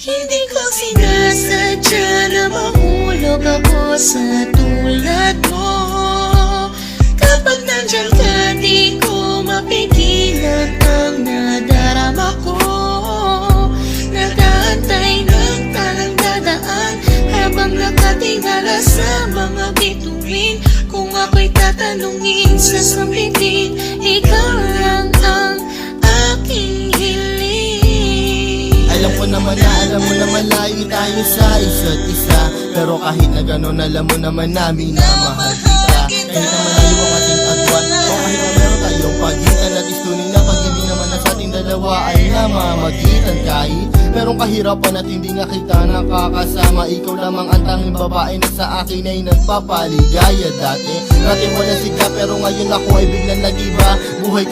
Hindi ko sinasadya na mahulog ako sa tulad mo. Kapag nandyan ka, di ko mapigilan ang nadarama ko. Nag-aantay ng talang dadaan habang nakatingala sa mga bituin. Kung ako'y tatanungin, sasabihin, ikaw lang ang aking hiling. Alam mo naman layo tayo sa isa't isa. Pero kahit na gano'n, alam mo naman namin na mahal kita. Kahit na malayo ang ating agwat, o kahit na meron tayong pagitan, at tunay na pag-ibig naman na sa ating dalawa ay namamagitan. Kahit merong kahirapan at hindi nga kita nakakasama, ikaw lamang ang tanging babae na sa akin ay nagpapaligaya. Dati wala siga pero ngayon ako ay biglang nag-iba. Buhay ko